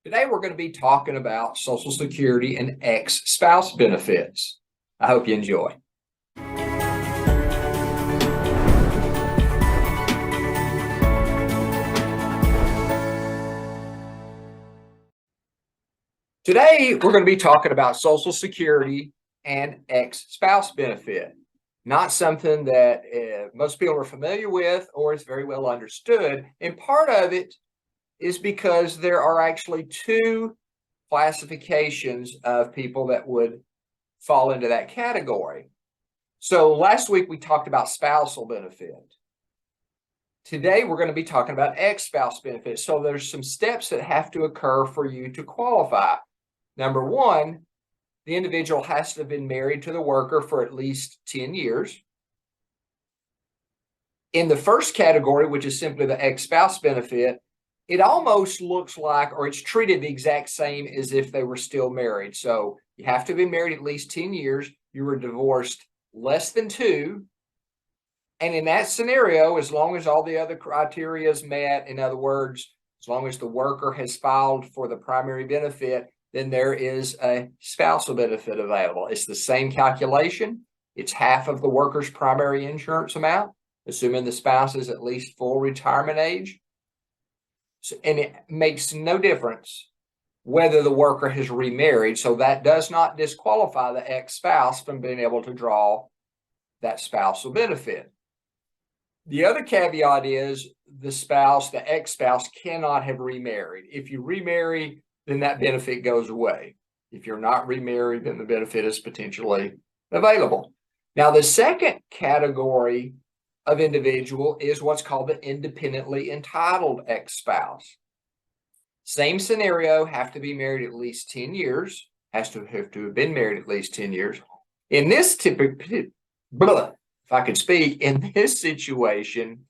Today, we're going to be talking about Social Security and ex-spouse benefits. I hope you enjoy. Today, we're going to be talking about Social Security and ex-spouse benefit. Not something that most people are familiar with or is very well understood. And part of it is because there are actually two classifications of people that would fall into that category. So last week we talked about spousal benefit. Today we're going to be talking about ex-spouse benefit. So there's some steps that have to occur for you to qualify. Number one, the individual has to have been married to the worker for at least 10 years. In the first category, which is simply the ex-spouse benefit, it almost looks like, or it's treated the exact same as if they were still married. So you have to be married at least 10 years. You were divorced less than 2. And in that scenario, as long as all the other criteria is met, in other words, as long as the worker has filed for the primary benefit, then there is a spousal benefit available. It's the same calculation. It's half of the worker's primary insurance amount, assuming the spouse is at least full retirement age. So, and it makes no difference whether the worker has remarried. So that does not disqualify the ex-spouse from being able to draw that spousal benefit. The other caveat is the ex-spouse cannot have remarried. If you remarry, then that benefit goes away. If you're not remarried, then the benefit is potentially available. Now, the second category of individual is what's called the independently entitled ex-spouse. Same scenario, have to be married at least 10 years, have to have been married at least 10 years. In this in this situation,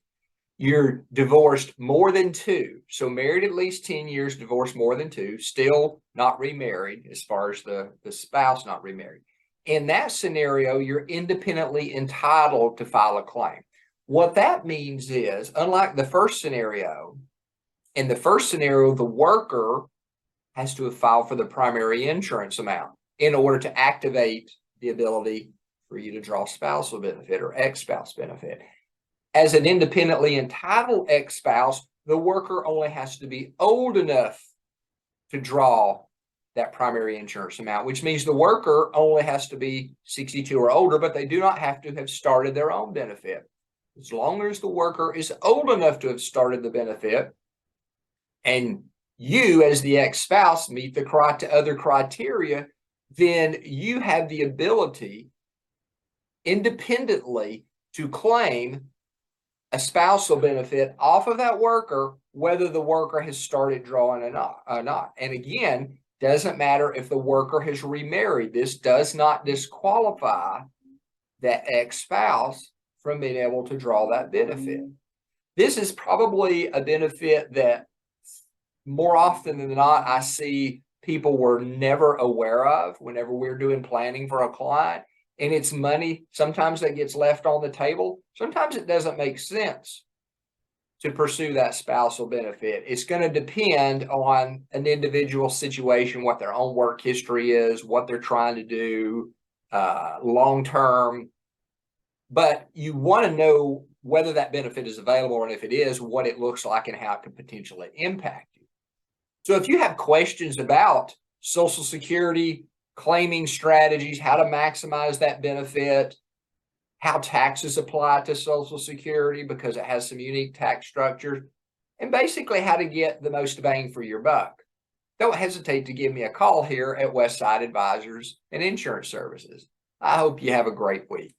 you're divorced more than 2. So married at least 10 years, divorced more than 2, still not remarried as far as the spouse not remarried. In that scenario, you're independently entitled to file a claim. What that means is, unlike the first scenario, in the first scenario, the worker has to have filed for the primary insurance amount in order to activate the ability for you to draw spousal benefit or ex-spouse benefit. As an independently entitled ex-spouse, the worker only has to be old enough to draw that primary insurance amount, which means the worker only has to be 62 or older, but they do not have to have started their own benefit. As long as the worker is old enough to have started the benefit, and you as the ex-spouse meet the other criteria, then you have the ability independently to claim a spousal benefit off of that worker, whether the worker has started drawing or not. And again, doesn't matter if the worker has remarried. This does not disqualify that ex-spouse from being able to draw that benefit. This is probably a benefit that more often than not, I see people were never aware of whenever we're doing planning for a client. And it's money sometimes that gets left on the table. Sometimes it doesn't make sense to pursue that spousal benefit. It's going to depend on an individual situation, what their own work history is, what they're trying to do long-term. But you want to know whether that benefit is available, and if it is, what it looks like and how it could potentially impact you. So if you have questions about Social Security, claiming strategies, how to maximize that benefit, how taxes apply to Social Security because it has some unique tax structures, and basically how to get the most bang for your buck, don't hesitate to give me a call here at Westside Advisors and Insurance Services. I hope you have a great week.